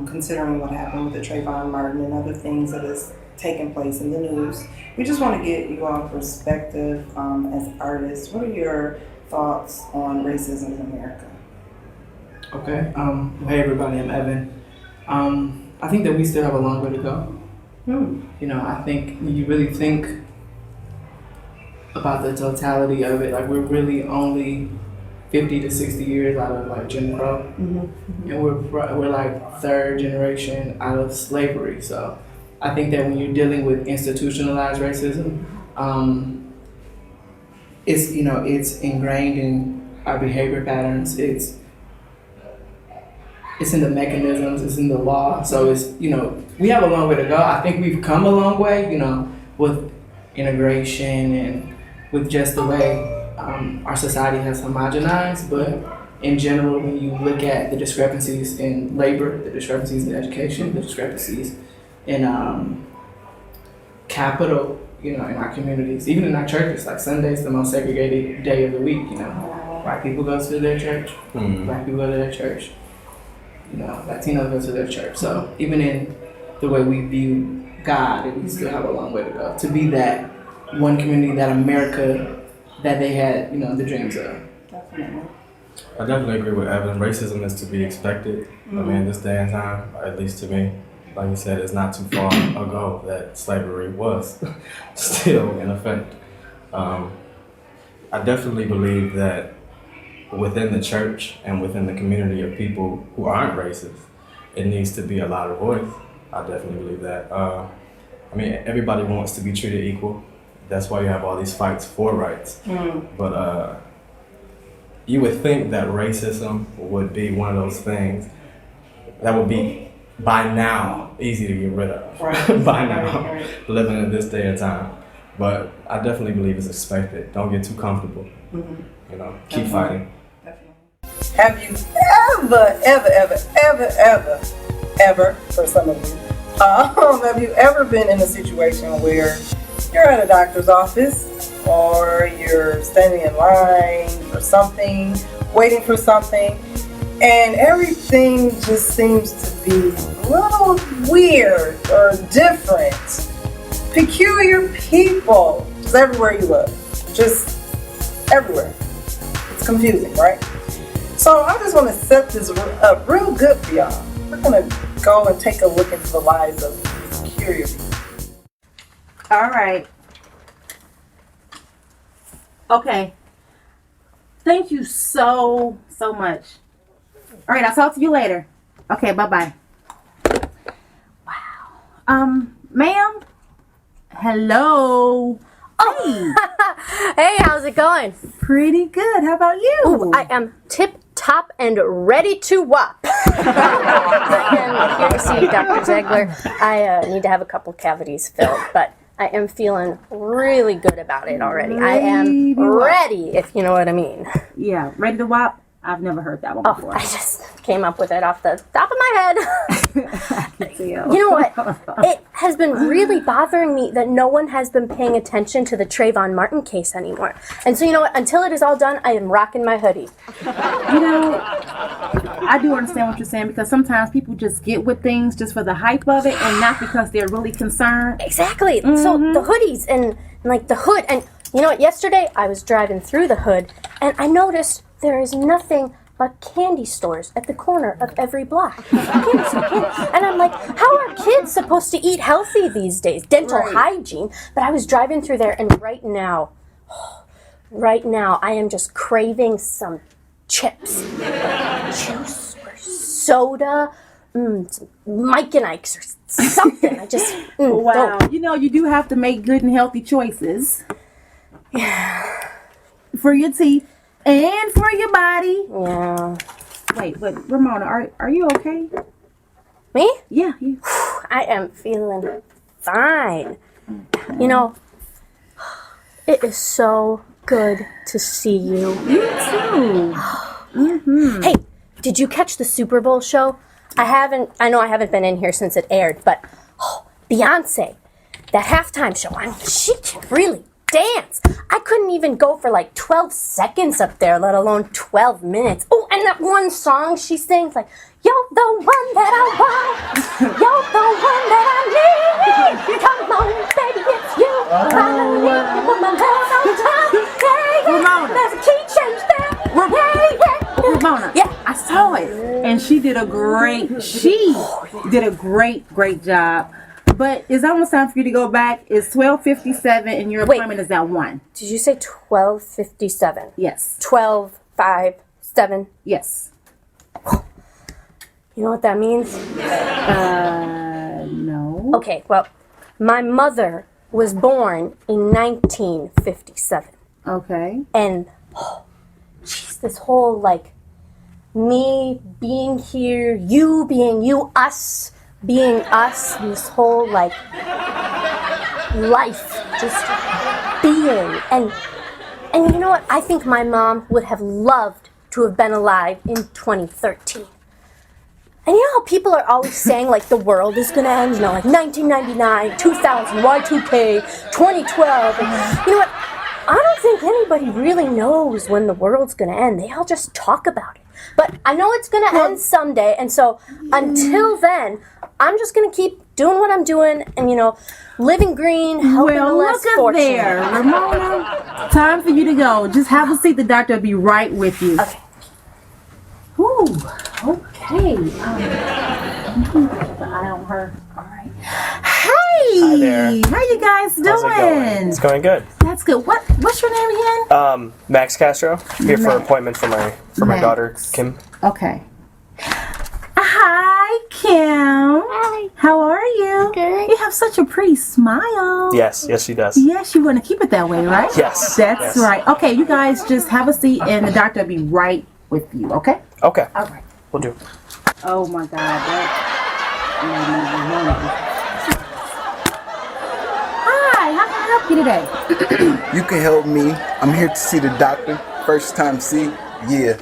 [SPEAKER 2] considering what happened with the Trayvon Martin and other things that has taken place in the news. We just want to get you all perspective as artists. What are your thoughts on racism in America?
[SPEAKER 10] Okay. Hey everybody, I'm Evan. I think that we still have a long way to go. I think when you really think about the totality of it, like we're really only 50 to 60 years out of like Jim Crow, and we're like third generation out of slavery. So I think that when you're dealing with institutionalized racism, it's ingrained in our behavior patterns. It's in the mechanisms, it's in the law. So we have a long way to go. I think we've come a long way, with integration and with just the way our society has homogenized. But in general, when you look at the discrepancies in labor, the discrepancies in education, the discrepancies in capital, in our communities, even in our churches, like Sunday's the most segregated day of the week, White people go to their church, Black people go to their church. Latino go to their church. So even in the way we view God, we still have a long way to go to be that one community, that America that they had, the dreams of.
[SPEAKER 2] Definitely.
[SPEAKER 11] I definitely agree with Evan. Racism is to be expected. I mean, this day and time, at least to me, like you said, it's not too far ago that slavery was still in effect. I definitely believe that within the church and within the community of people who aren't racist, it needs to be a louder voice. I definitely believe that. Everybody wants to be treated equal. That's why you have all these fights for rights. But you would think that racism would be one of those things that would be, by now, easy to get rid of. By now, living in this day and time. But I definitely believe it's expected. Don't get too comfortable. Keep fighting.
[SPEAKER 2] Have you ever, for some of you, have you ever been in a situation where you're at a doctor's office or you're standing in line for something, waiting for something, and everything just seems to be a little weird or different? Peculiar people, just everywhere you look, just everywhere. It's confusing, right? So I just want to set this up real good for y'all. We're going to go and take a look into the lives of peculiar people.
[SPEAKER 12] All right. Okay. Thank you so much. All right, I'll talk to you later. Okay, bye-bye. Wow. Ma'am? Hello. Oh.
[SPEAKER 13] Hey, how's it going?
[SPEAKER 12] Pretty good. How about you?
[SPEAKER 13] Ooh, I am tip-top and ready to whop. I am here to see you, Dr. Ziegler. I need to have a couple cavities filled, but I am feeling really good about it already. I am ready, if you know what I mean.
[SPEAKER 12] Yeah, ready to whop? I've never heard that one before.
[SPEAKER 13] I just came up with it off the top of my head. You know what? It has been really bothering me that no one has been paying attention to the Trayvon Martin case anymore. And so you know what? Until it is all done, I am rocking my hoodie.
[SPEAKER 12] I do understand what you're saying, because sometimes people just get with things just for the hype of it and not because they're really concerned.
[SPEAKER 13] Exactly. Mm-hmm. So the hoodies and like the hood, and you know what? Yesterday I was driving through the hood and I noticed there is nothing but candy stores at the corner of every block. And I'm like, how are kids supposed to eat healthy these days? Dental hygiene. But I was driving through there, and right now, I am just craving some chips, juice, or soda, Mike and Ike's or something. I just
[SPEAKER 12] Wow.
[SPEAKER 13] don't.
[SPEAKER 12] You know, you do have to make good and healthy choices.
[SPEAKER 13] Yeah.
[SPEAKER 12] For your teeth and for your body.
[SPEAKER 13] Yeah.
[SPEAKER 12] Wait, but Ramona, are you okay?
[SPEAKER 13] Me?
[SPEAKER 12] Yeah, you.
[SPEAKER 13] I am feeling fine. You know, it is so good to see you.
[SPEAKER 12] You too. Mm-hmm.
[SPEAKER 13] Hey, did you catch the Super Bowl show? I know I haven't been in here since it aired, but Beyonce, that halftime show, I mean, she can really dance. I couldn't even go for like 12 seconds up there, let alone 12 minutes. Oh, and that one song she sings, like, you're the one that I want, you're the one that I need. Come on, baby, it's you. Finally, put my love on top. Yeah,
[SPEAKER 12] Ramona.
[SPEAKER 13] there's a key change there. Yeah.
[SPEAKER 12] Ramona,
[SPEAKER 13] Yeah.
[SPEAKER 12] I saw it, and she did a great job. But it's almost time for you to go back. It's 12:57, and your appointment is at 1.
[SPEAKER 13] Did you say 12:57?
[SPEAKER 12] Yes.
[SPEAKER 13] 12, 5, 7.
[SPEAKER 12] Yes.
[SPEAKER 13] You know what that means?
[SPEAKER 12] No.
[SPEAKER 13] Okay, well, my mother was born in 1957.
[SPEAKER 12] Okay.
[SPEAKER 13] And, geez, this whole, like, me being here, you being you, us being us, this whole, like, life just being. And you know what? I think my mom would have loved to have been alive in 2013. And you know how people are always saying, like, the world is going to end, you know, like 1999, 2000, Y2K, 2012. And you know what? I don't think anybody really knows when the world's going to end. They all just talk about it. But I know it's going to end someday. And so until then, I'm just going to keep doing what I'm doing and, you know, living green, helping the less
[SPEAKER 12] look up
[SPEAKER 13] fortunate.
[SPEAKER 12] there, Ramona. Time for you to go. Just have a seat. The doctor will be right with you.
[SPEAKER 13] Okay.
[SPEAKER 12] Ooh, okay. Keep an eye on her. All right. Hey!
[SPEAKER 14] Hi there.
[SPEAKER 12] How you guys doing?
[SPEAKER 14] How's it going? It's going good.
[SPEAKER 12] That's good. What's your name again?
[SPEAKER 14] Max Castro. Here for an appointment for my daughter, Kim.
[SPEAKER 12] Okay. Hi, Kim.
[SPEAKER 13] Hi.
[SPEAKER 12] How are you?
[SPEAKER 13] Good.
[SPEAKER 12] You have such a pretty smile.
[SPEAKER 14] Yes, she does.
[SPEAKER 12] Yes, you want to keep it that way, right?
[SPEAKER 14] Yes.
[SPEAKER 12] That's
[SPEAKER 14] yes.
[SPEAKER 12] right. Okay, you guys just have a seat and the doctor will be right with you, okay?
[SPEAKER 14] Okay.
[SPEAKER 12] All right.
[SPEAKER 14] We'll do.
[SPEAKER 12] Oh my God. Hi, how can I help you today?
[SPEAKER 15] You can help me. I'm here to see the doctor. First time see? Yeah.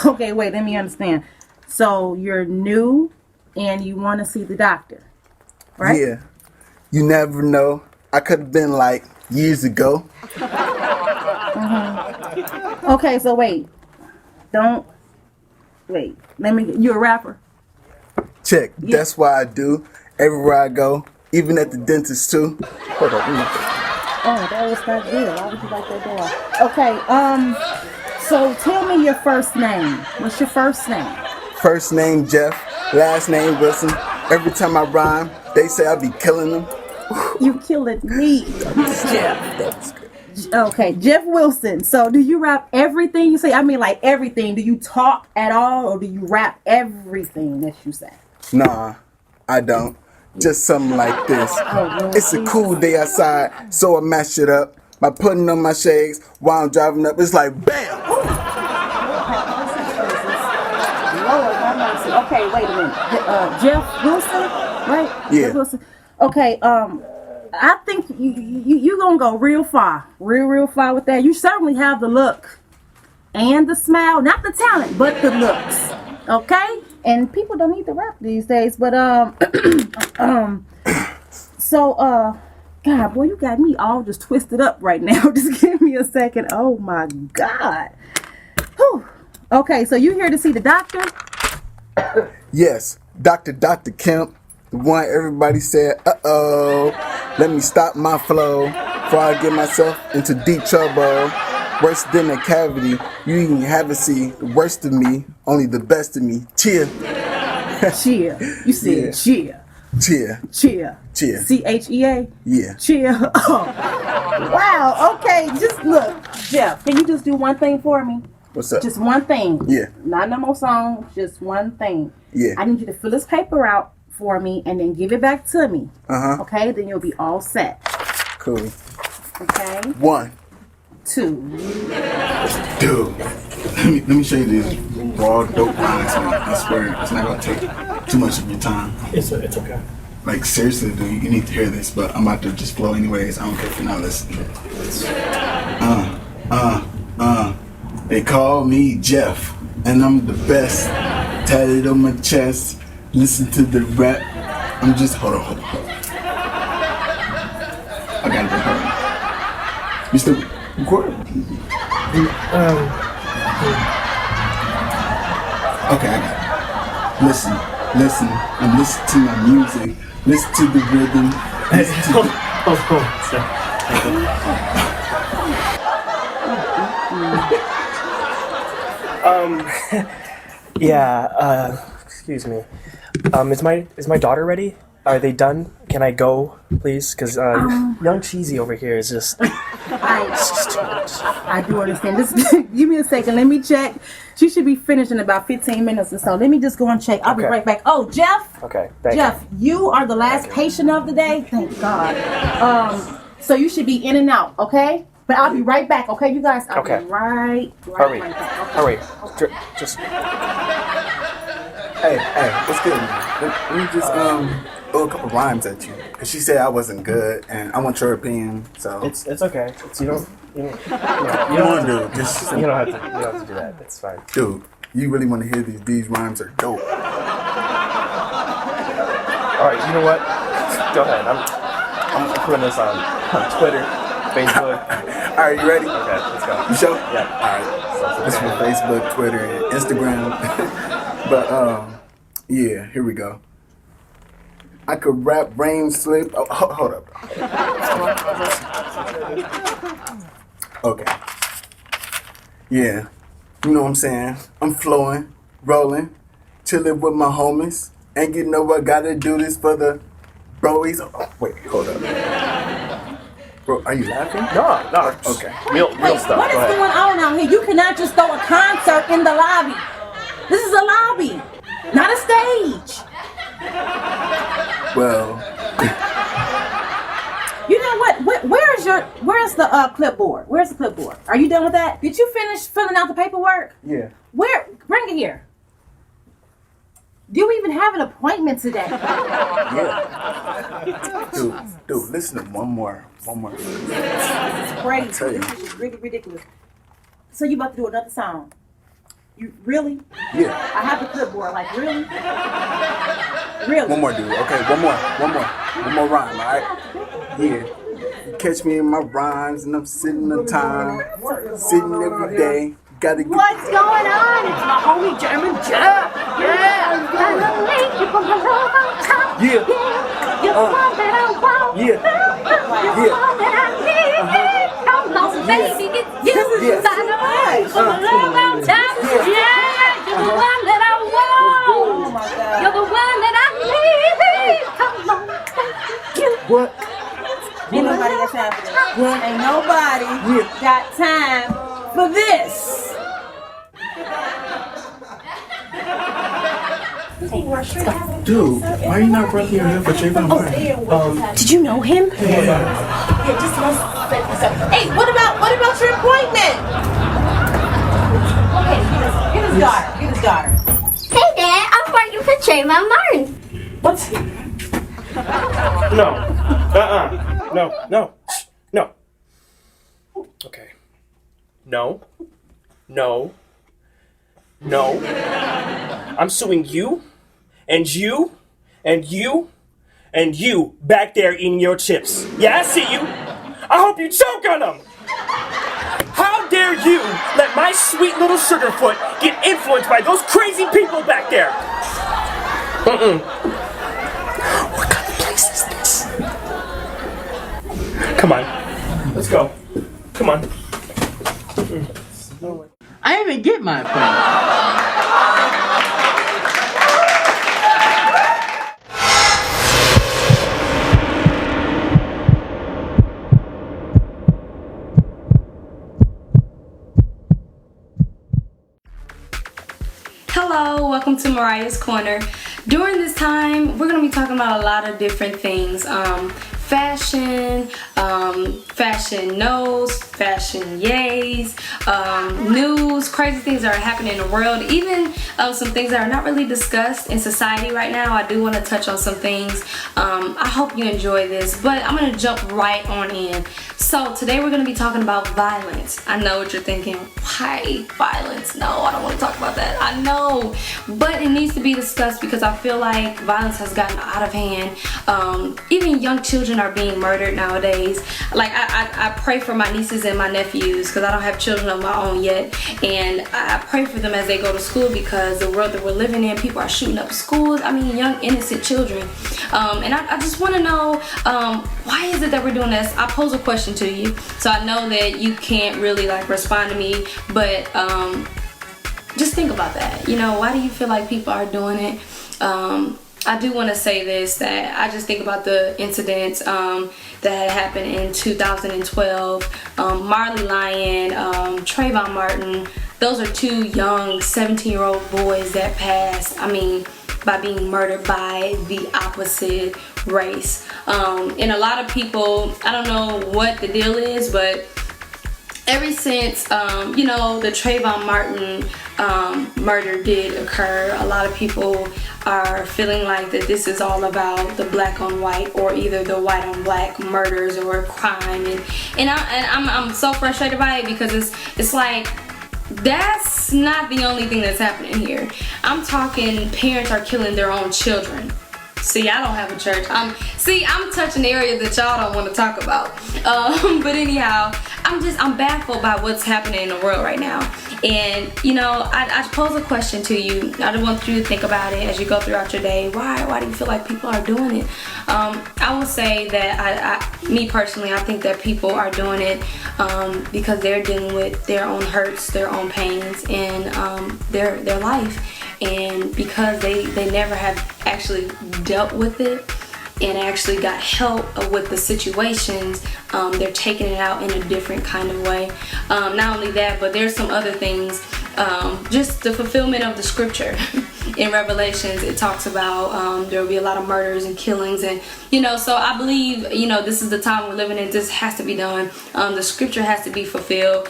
[SPEAKER 12] Okay, wait, let me understand. So you're new and you want to see the doctor, right?
[SPEAKER 15] Yeah. You never know. I could have been like years ago.
[SPEAKER 12] Okay, so wait. You're a rapper?
[SPEAKER 15] Check. Yeah. That's why I do. Everywhere I go. Even at the dentist too. Hold on.
[SPEAKER 12] Oh, that was not good. Why would you like that door? Okay, so tell me your first name. What's your first name?
[SPEAKER 15] First name Jeff. Last name Wilson. Every time I rhyme, they say I be killing them.
[SPEAKER 12] You killing me.
[SPEAKER 15] Jeff. That's good.
[SPEAKER 12] Okay, Jeff Wilson. So do you rap everything you say? I mean, like everything. Do you talk at all or do you rap everything that you say?
[SPEAKER 15] Nah, I don't. Just something like this. It's a cool day outside, so I mash it up by putting on my shades while I'm driving up. It's like BAM!
[SPEAKER 12] Okay, wait a minute. Jeff Wilson, right?
[SPEAKER 15] Yeah.
[SPEAKER 12] Jeff Wilson. Okay, I think you gonna go real far with that. You certainly have the look and the smile, not the talent, but the looks. Okay, and people don't need to rap these days. But God, boy, you got me all just twisted up right now. Just give me a second. Oh my God. Whew. Okay, so you here to see the doctor?
[SPEAKER 15] Yes, Dr. Kemp. The one everybody said, let me stop my flow before I get myself into deep trouble. Worse than a cavity, you even haven't seen the worst of me, only the best of me. Cheer.
[SPEAKER 12] Cheer. You said
[SPEAKER 15] Yeah.
[SPEAKER 12] cheer.
[SPEAKER 15] Cheer.
[SPEAKER 12] Cheer.
[SPEAKER 15] Cheer.
[SPEAKER 12] CHEA?
[SPEAKER 15] Yeah.
[SPEAKER 12] Cheer. Oh. Wow, okay, just look. Jeff, can you just do one thing for me?
[SPEAKER 15] What's up?
[SPEAKER 12] Just one thing.
[SPEAKER 15] Yeah.
[SPEAKER 12] Not no more songs. Just one thing.
[SPEAKER 15] Yeah.
[SPEAKER 12] I need you to fill this paper out for me and then give it back to me. Okay? Then you'll be all set.
[SPEAKER 15] Cool.
[SPEAKER 12] Okay?
[SPEAKER 15] 1,
[SPEAKER 12] 2.
[SPEAKER 15] Dude, let me show you these raw dope lines, man. I swear, it's not gonna take too much of your time.
[SPEAKER 9] It's okay.
[SPEAKER 15] Like, seriously, dude, you need to hear this, but I'm about to just flow anyways. I don't care if you're not listening. They call me Jeff, and I'm the best. Tatted on my chest, listen to the rap. I'm just, hold on. I gotta be hard. You still recording? Okay, I got it. Listen, and listen to my music. Listen to the rhythm. Listen to
[SPEAKER 14] excuse me. Is my daughter ready? Are they done? Can I go, please? Because young cheesy over here is just. It's just too much.
[SPEAKER 12] I do understand. Just give me a second. Let me check. She should be finished in about 15 minutes or so. Let me just go and check. I'll be right back. Oh, Jeff.
[SPEAKER 14] Okay.
[SPEAKER 12] Jeff, you are the last patient of the day. Thank God. So you should be in and out. Okay. But I'll be right back. Okay, you guys. I'll be right back.
[SPEAKER 14] Hurry.
[SPEAKER 15] Just. Hey, what's good, man? Let me just throw a couple rhymes at you. Cause she said I wasn't good, and I want your opinion. So
[SPEAKER 14] it's okay. You don't want
[SPEAKER 15] to do just.
[SPEAKER 14] You don't have to do that. It's fine.
[SPEAKER 15] Dude, you really want to hear these rhymes are dope.
[SPEAKER 14] All right, you know what? Go ahead. I'm putting this on Twitter, Facebook.
[SPEAKER 15] All right, you ready?
[SPEAKER 14] Okay, let's go.
[SPEAKER 15] You sure?
[SPEAKER 14] Yeah.
[SPEAKER 15] All right. This is for Facebook, Twitter, and Instagram. But yeah, here we go. I could rap, brain slip. Oh, hold up. Okay. Yeah, you know what I'm saying. I'm flowing, rolling, chilling with my homies, and you know I gotta do this for the broies. Oh, wait, hold up. Bro, are you laughing?
[SPEAKER 14] No.
[SPEAKER 15] Okay.
[SPEAKER 14] Real stuff.
[SPEAKER 12] What is going on out here? You cannot just throw a concert in the lobby. This is a lobby, not a stage.
[SPEAKER 15] Well,
[SPEAKER 12] you know what? Where's the clipboard? Where's the clipboard? Are you done with that? Did you finish filling out the paperwork?
[SPEAKER 15] Yeah.
[SPEAKER 12] Bring it here. Do you even have an appointment today?
[SPEAKER 15] Yeah. Dude, listen to one more.
[SPEAKER 12] This is crazy. This is really ridiculous. So you about to do another song? You really?
[SPEAKER 15] Yeah.
[SPEAKER 12] I have the clipboard. Like really? Really?
[SPEAKER 15] One more, dude. Okay, one more rhyme. All right. Yeah. You catch me in my rhymes, and I'm sitting the time, sitting every day. Gotta get.
[SPEAKER 13] What's going on? It's my homie German Jeff. Yeah.
[SPEAKER 15] Yeah.
[SPEAKER 13] You're the one that I want.
[SPEAKER 15] Yeah.
[SPEAKER 13] You're the one that I need. Come on, baby, get you. Dynamite. For the love out time. Yeah. You're the one that I want. You're the one that I need. Come on, baby.
[SPEAKER 15] What?
[SPEAKER 12] Ain't nobody got time for this. Ain't nobody got time for this.
[SPEAKER 15] Dude, why are you not brushing your hair for Trayvon Martin?
[SPEAKER 13] Did you know him?
[SPEAKER 12] Hey, what about your appointment? Okay, get his daughter.
[SPEAKER 13] Hey, Dad, I'm working for Trayvon Martin.
[SPEAKER 14] What? No. No. Okay. No. I'm suing you, and you, and you, and you back there eating your chips. Yeah, I see you. I hope you choke on them. How dare you let my sweet little Sugarfoot get influenced by those crazy people back there? What kind of place is this? Come on. Let's go. Come on.
[SPEAKER 16] I didn't even get my appointment. to Mariah's Corner. During this time, we're going to be talking about a lot of different things. Fashion, fashion no's, fashion yays, news, crazy things that are happening in the world, even some things that are not really discussed in society right now. I do want to touch on some things. I hope you enjoy this, but I'm going to jump right on in. So today we're going to be talking about violence. I know what you're thinking. Why violence? No, I don't want to talk about that. I know, but it needs to be discussed because I feel like violence has gotten out of hand. Even young children are being murdered nowadays. Like I pray for my nieces and my nephews because I don't have children of my own yet, and I pray for them as they go to school because the world that we're living in, people are shooting up schools. I mean, young innocent children. And I just want to know why is it that we're doing this? I pose a question to you, so I know that you can't really like respond to me, but just think about that. You know, why do you feel like people are doing it? I do want to say this, that I just think about the incidents that had happened in 2012. Marley Lyon, Trayvon Martin, those are two young 17-year-old boys that passed, I mean, by being murdered by the opposite race. And a lot of people, I don't know what the deal is, but ever since, you know, the Trayvon Martin murder did occur, a lot of people are feeling like that this is all about the black on white or either the white on black murders or crime. And I'm so frustrated by it because it's like, that's not the only thing that's happening here. I'm talking parents are killing their own children. See, I don't have a church. I'm touching the area that y'all don't want to talk about. But anyhow, I'm baffled by what's happening in the world right now. And you know, I pose a question to you. I just want you to think about it as you go throughout your day. Why do you feel like people are doing it? I will say that me personally, I think that people are doing it because they're dealing with their own hurts, their own pains, and their life. And because they never have actually dealt with it and actually got help with the situations, they're taking it out in a different kind of way. Not only that, but there's some other things, just the fulfillment of the scripture. In Revelations, it talks about there will be a lot of murders and killings, and you know, so I believe, you know, this is the time we're living in. This has to be done. The scripture has to be fulfilled.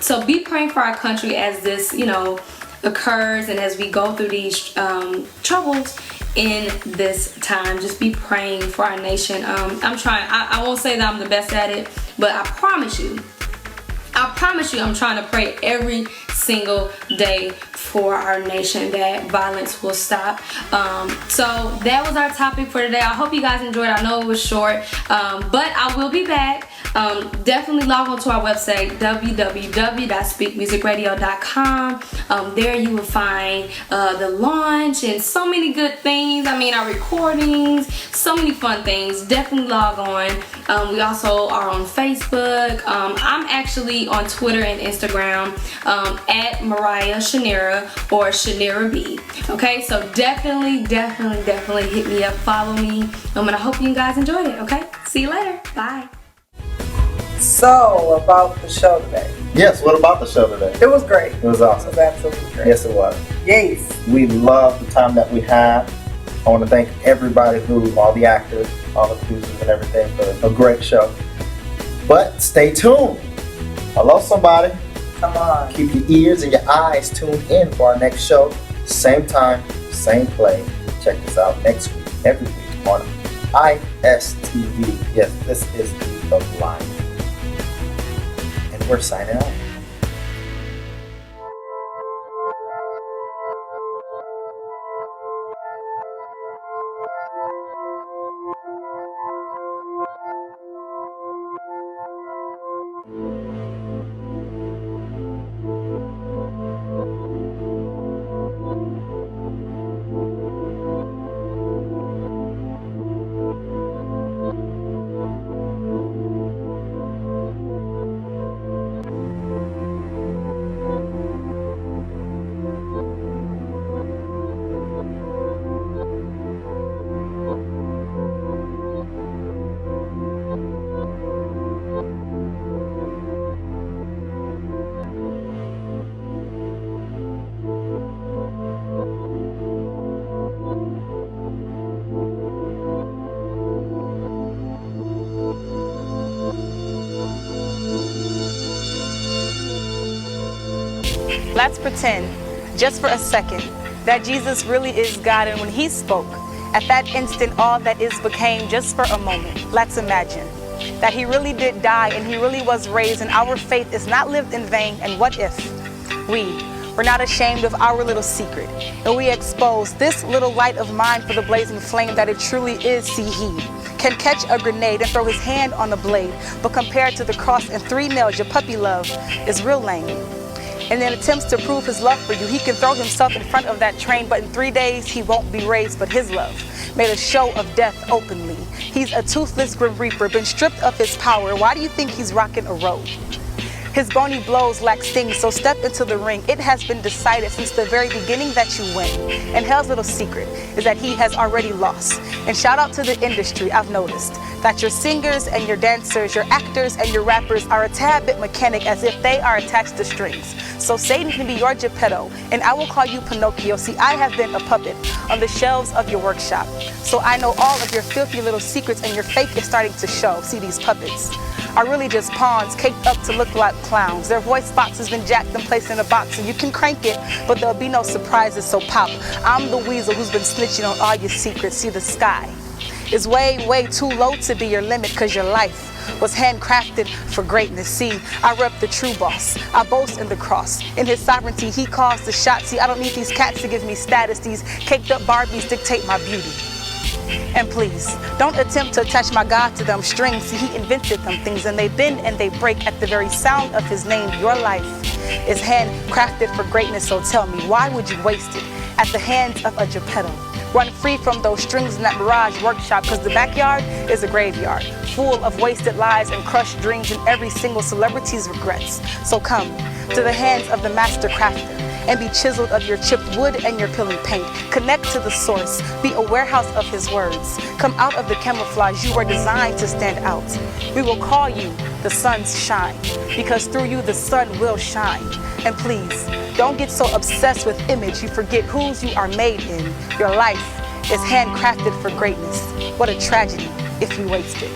[SPEAKER 16] So be praying for our country as this, you know, occurs and as we go through these troubles in this time. Just be praying for our nation. I'm trying. I won't say that I'm the best at it, but I promise you I'm trying to pray every single day for our nation that violence will stop. So that was our topic for today. I hope you guys enjoyed. I know it was short, but I will be back. Definitely log on to our website, www.speakmusicradio.com. There you will find the launch and so many good things. I mean, our recordings, so many fun things. Definitely log on. We also are on Facebook. I'm actually on Twitter and Instagram at Mariah Shanira or Shanira B. Okay, so definitely hit me up, follow me. And I hope you guys enjoyed it. Okay, see you later. Bye.
[SPEAKER 2] So, about the show today.
[SPEAKER 1] Yes, what about the show today?
[SPEAKER 2] It was great.
[SPEAKER 1] It was awesome.
[SPEAKER 2] It was absolutely great.
[SPEAKER 1] Yes, it was.
[SPEAKER 2] Yes.
[SPEAKER 1] We love the time that we had. I want to thank everybody all the actors, all the producers and everything for a great show. But stay tuned. Hello, somebody.
[SPEAKER 2] Come on.
[SPEAKER 1] Keep your ears and your eyes tuned in for our next show. Same time, same place. Check this out next week, every week on ISTV. Yes, this is the Line. And we're signing out.
[SPEAKER 17] let's pretend, just for a second, that Jesus really is God, and when he spoke, at that instant all that is became. Just for a moment, let's imagine that he really did die and he really was raised, and our faith is not lived in vain. And what if we're not ashamed of our little secret, and we expose this little light of mine for the blazing flame that it truly is? See, he can catch a grenade and throw his hand on the blade, but compared to the cross and 3 nails, your puppy love is real lame. And in attempts to prove his love for you, he can throw himself in front of that train, but in 3 days he won't be raised. But his love made a show of death openly. He's a toothless grim reaper, been stripped of his power. Why do you think he's rocking a robe? His bony blows lack sting, so step into the ring. It has been decided since the very beginning that you win. And hell's little secret is that he has already lost. And shout out to the industry, I've noticed that your singers and your dancers, your actors and your rappers are a tad bit mechanic, as if they are attached to strings. So Satan can be your Geppetto, and I will call you Pinocchio. See, I have been a puppet on the shelves of your workshop. So I know all of your filthy little secrets, and your fake is starting to show. See, these puppets are really just pawns caked up to look like clowns. Their voice box has been jacked and placed in a box, and you can crank it, but there'll be no surprises, so pop. I'm the weasel who's been snitching on all your secrets. See, the sky is way, way too low to be your limit, cause your life was handcrafted for greatness. See, I rep the true boss. I boast in the cross. In his sovereignty, he calls the shots. See, I don't need these cats to give me status. These caked up Barbies dictate my beauty. And please, don't attempt to attach my God to them strings. See, he invented them things, and they bend and they break at the very sound of his name. Your life is handcrafted for greatness, so tell me, why would you waste it at the hands of a Geppetto? Run free from those strings in that Mirage workshop, because the backyard is a graveyard full of wasted lies and crushed dreams and every single celebrity's regrets. So come to the hands of the master crafter and be chiseled of your chipped wood and your peeling paint. Connect to the source, be a warehouse of his words. Come out of the camouflage, you are designed to stand out. We will call you the sun's shine, because through you the sun will shine. And please, don't get so obsessed with image you forget whose you are made in. Your life is handcrafted for greatness. What a tragedy if you waste it.